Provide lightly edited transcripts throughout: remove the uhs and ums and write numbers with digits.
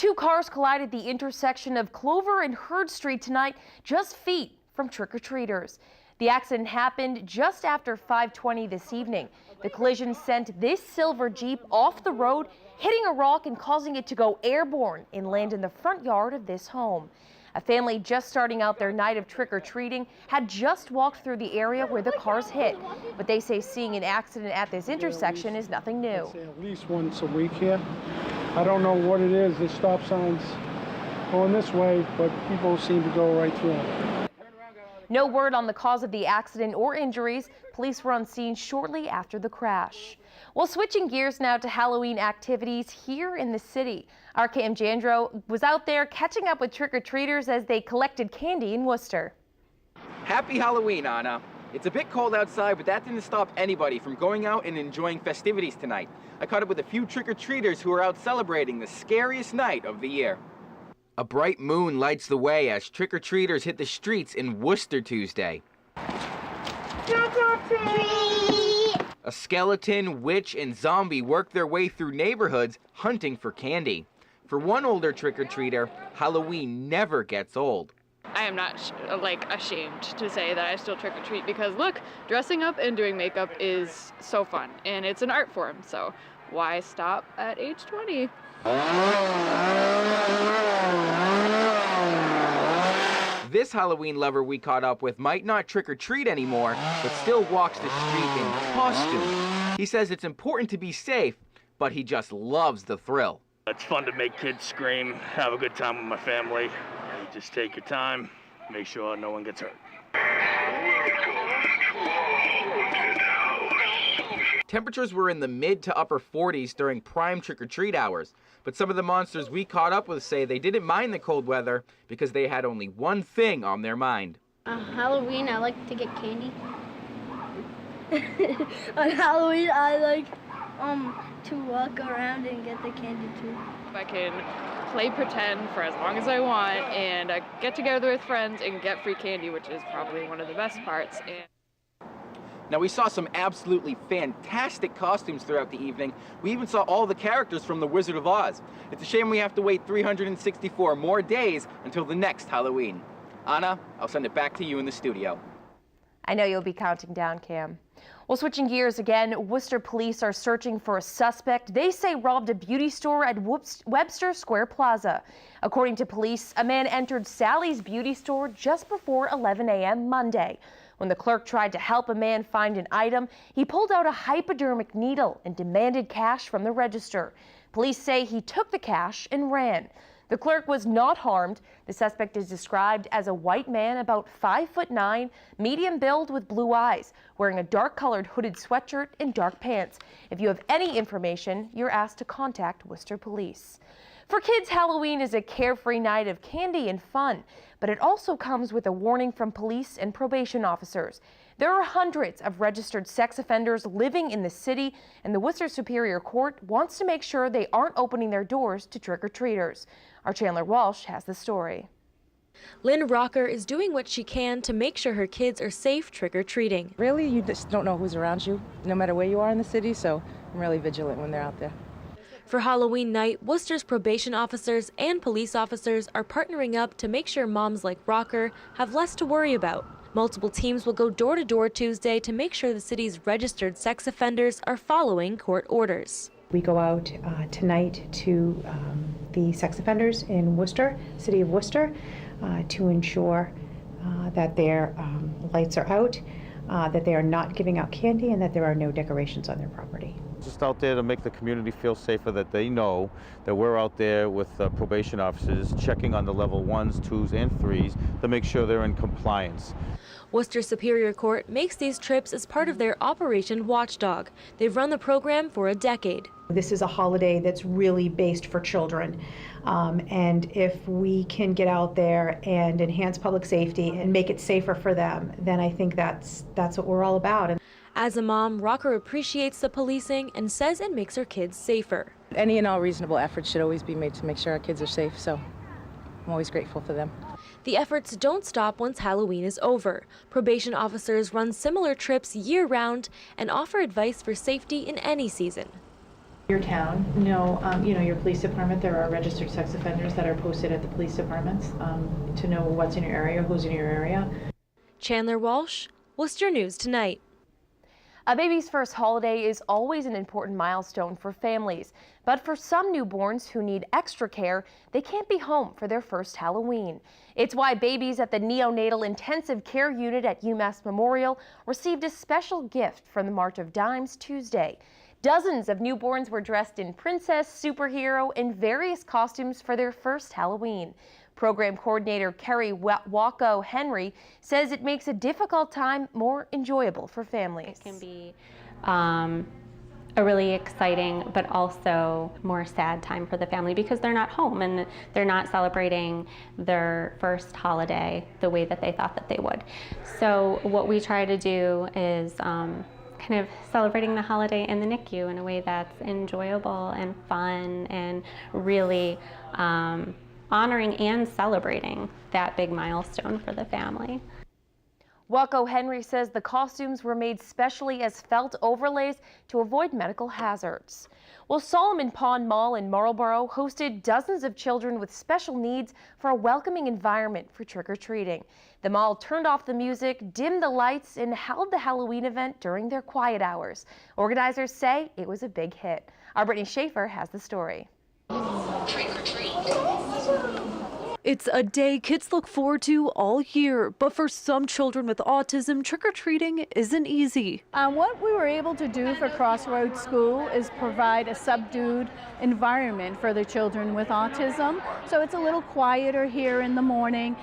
Two cars collided at the intersection of Clover and Hurd Street tonight, just feet from trick-or-treaters. The accident happened just after 5:20 this evening. The collision sent this silver Jeep off the road, hitting a rock and causing it to go airborne and land in the front yard of this home. A family just starting out their night of trick-or-treating had just walked through the area where the cars hit, but they say seeing an accident at this intersection is nothing new. At least once a week here. I don't know what it is. The stop signs going this way, but people seem to go right through them. No word on the cause of the accident or injuries. Police were on scene shortly after the crash. Well, switching gears now to Halloween activities here in the city. Our Cam Jandro was out there catching up with trick-or-treaters as they collected candy in Worcester. Happy Halloween, Anna. It's a bit cold outside, but that didn't stop anybody from going out and enjoying festivities tonight. I caught up with a few trick-or-treaters who are out celebrating the scariest night of the year. A bright moon lights the way as trick-or-treaters hit the streets in Wooster Tuesday. A skeleton, witch, and zombie work their way through neighborhoods hunting for candy. For one older trick-or-treater, Halloween never gets old. I am not ashamed to say that I still trick-or-treat because look, dressing up and doing makeup is so fun and it's an art form, so why stop at age 20? This Halloween lover we caught up with might not trick-or-treat anymore, but still walks the street in costume. He says it's important to be safe, but he just loves the thrill. It's fun to make kids scream, have a good time with my family. You just take your time, make sure no one gets hurt. Temperatures were in the mid to upper 40s during prime trick-or-treat hours, but some of the monsters we caught up with say they didn't mind the cold weather because they had only one thing on their mind. Halloween, I like to get candy. On Halloween, I like to walk around and get the candy too. I can play pretend for as long as I want and get together with friends and get free candy, which is probably one of the best parts. Now, we saw some absolutely fantastic costumes throughout the evening. We even saw all the characters from The Wizard of Oz. It's a shame we have to wait 364 more days until the next Halloween. Anna, I'll send it back to you in the studio. I know you'll be counting down, Cam. Well, switching gears again, Worcester police are searching for a suspect they say robbed a beauty store at Webster Square Plaza. According to police, a man entered Sally's beauty store just before 11 a.m. Monday. When the clerk tried to help a man find an item, he pulled out a hypodermic needle and demanded cash from the register. Police say he took the cash and ran. The clerk was not harmed. The suspect is described as a white man about 5'9", medium build with blue eyes, wearing a dark-colored hooded sweatshirt and dark pants. If you have any information, you're asked to contact Worcester Police. For kids, Halloween is a carefree night of candy and fun, but it also comes with a warning from police and probation officers. There are hundreds of registered sex offenders living in the city, and the Worcester Superior Court wants to make sure they aren't opening their doors to trick-or-treaters. Our Chandler Walsh has the story. Lynn Rocker is doing what she can to make sure her kids are safe trick-or-treating. Really, you just don't know who's around you, no matter where you are in the city, so I'm really vigilant when they're out there. For Halloween night, Worcester's probation officers and police officers are partnering up to make sure moms like Rocker have less to worry about. Multiple teams will go door-to-door Tuesday to make sure the city's registered sex offenders are following court orders. We go out tonight to the sex offenders in Worcester, city of Worcester, to ensure that their lights are out, that they are not giving out candy, and that there are no decorations on their property. Just out there to make the community feel safer, that they know that we're out there with probation officers checking on the level 1s, 2s, and 3s to make sure they're in compliance. Worcester Superior Court makes these trips as part of their Operation Watchdog. They've run the program for a decade. This is a holiday that's really based for children, and if we can get out there and enhance public safety and make it safer for them, then I think that's what we're all about. As a mom, Rocker appreciates the policing and says it makes her kids safer. Any and all reasonable efforts should always be made to make sure our kids are safe, so I'm always grateful for them. The efforts don't stop once Halloween is over. Probation officers run similar trips year-round and offer advice for safety in any season. Your town know, your police department, there are registered sex offenders that are posted at the police departments to know what's in your area, who's in your area. Chandler Walsh, Worcester News Tonight. A baby's first holiday is always an important milestone for families, but for some newborns who need extra care, they can't be home for their first Halloween. It's why babies at the Neonatal Intensive Care Unit at UMass Memorial received a special gift from the March of Dimes Tuesday. Dozens of newborns were dressed in princess, superhero, and various costumes for their first Halloween. Program coordinator Kerry Wacko Henry says it makes a difficult time more enjoyable for families. It can be a really exciting but also more sad time for the family because they're not home and they're not celebrating their first holiday the way that they thought that they would. So what we try to do is kind of celebrating the holiday in the NICU in a way that's enjoyable and fun and really honoring and celebrating that big milestone for the family. Wacko Henry says the costumes were made specially as felt overlays to avoid medical hazards. Well, Solomon Pond Mall in Marlborough hosted dozens of children with special needs for a welcoming environment for trick-or-treating. The mall turned off the music, dimmed the lights, and held the Halloween event during their quiet hours. Organizers say it was a big hit. Our Brittany Schaefer has the story. Trick-or-treat. It's a day kids look forward to all year, but for some children with autism, trick-or-treating isn't easy. What we were able to do for Crossroads School is provide a subdued environment for the children with autism. So it's a little quieter here in the morning.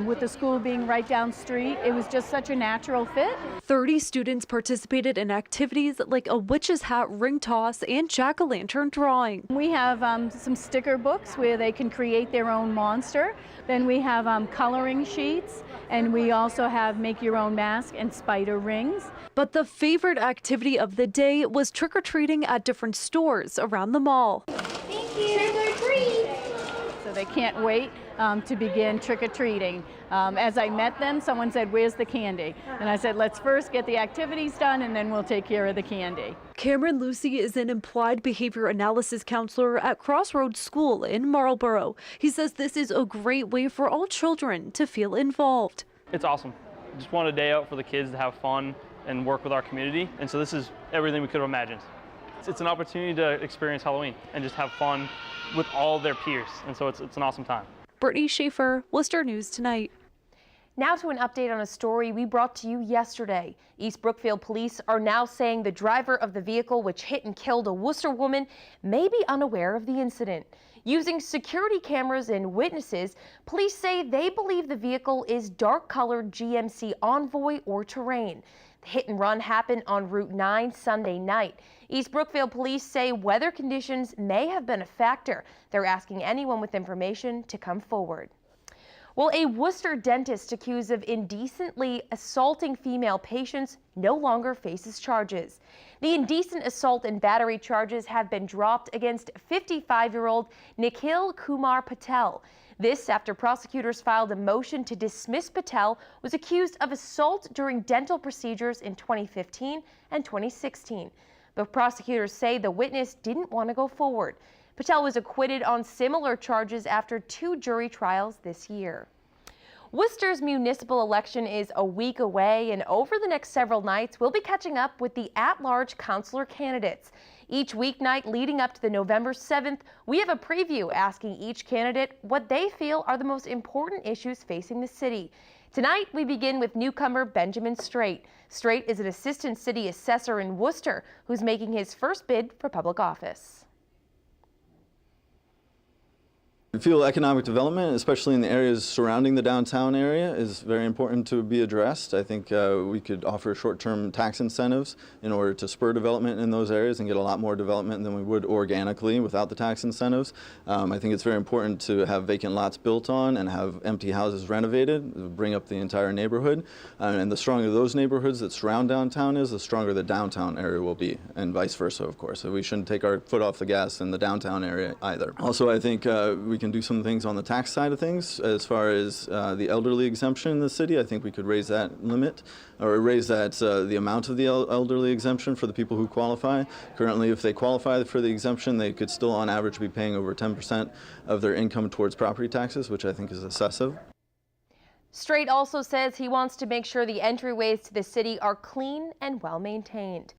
With the school being right down the street, it was just such a natural fit. 30 students participated in activities like a witch's hat ring toss and jack-o'-lantern drawing. We have some sticker books where they can create their own monster. Then we have coloring sheets, and we also have make your own mask and spider rings. But the favorite activity of the day was trick-or-treating at different stores around the mall. Thank you. Trick-or-treat. So they can't wait to begin trick-or-treating. As I met them, someone said, "Where's the candy?" And I said, "Let's first get the activities done and then we'll take care of the candy." Cameron Lucy is an applied behavior analysis counselor at Crossroads School in Marlborough. He says this is a great way for all children to feel involved. It's awesome. Just want a day out for the kids to have fun and work with our community. And so this is everything we could have imagined. It's an opportunity to experience Halloween and just have fun with all their peers. And so it's an awesome time. Brittany Schaefer, Worcester News Tonight. Now to an update on a story we brought to you yesterday. East Brookfield police are now saying the driver of the vehicle which hit and killed a Wooster woman may be unaware of the incident. Using security cameras and witnesses, police say they believe the vehicle is dark-colored GMC Envoy or Terrain. The hit and run happened on Route 9 Sunday night. East Brookfield police say weather conditions may have been a factor. They're asking anyone with information to come forward. Well, a Worcester dentist accused of indecently assaulting female patients no longer faces charges. The indecent assault and battery charges have been dropped against 55-year-old Nikhil Kumar Patel. This after prosecutors filed a motion to dismiss Patel, was accused of assault during dental procedures in 2015 and 2016. But prosecutors say the witness didn't want to go forward. Patel was acquitted on similar charges after 2 jury trials this year. Worcester's municipal election is a week away, and over the next several nights, we'll be catching up with the at-large councillor candidates. Each weeknight leading up to the November 7th, we have a preview asking each candidate what they feel are the most important issues facing the city. Tonight, we begin with newcomer Benjamin Straight. Straight is an assistant city assessor in Wooster who's making his first bid for public office. I feel economic development, especially in the areas surrounding the downtown area, is very important to be addressed. I think we could offer short-term tax incentives in order to spur development in those areas and get a lot more development than we would organically without the tax incentives. I think it's very important to have vacant lots built on and have empty houses renovated, bring up the entire neighborhood. And the stronger those neighborhoods that surround downtown is, the stronger the downtown area will be, and vice versa, of course. So we shouldn't take our foot off the gas in the downtown area either. Also, I think we we can do some things on the tax side of things. As far as the elderly exemption in the city, I think we could raise that limit, or raise that the amount of the elderly exemption for the people who qualify. Currently, if they qualify for the exemption, they could still on average be paying over 10% of their income towards property taxes, which I think is excessive. Straight also says he wants to make sure the entryways to the city are clean and well maintained.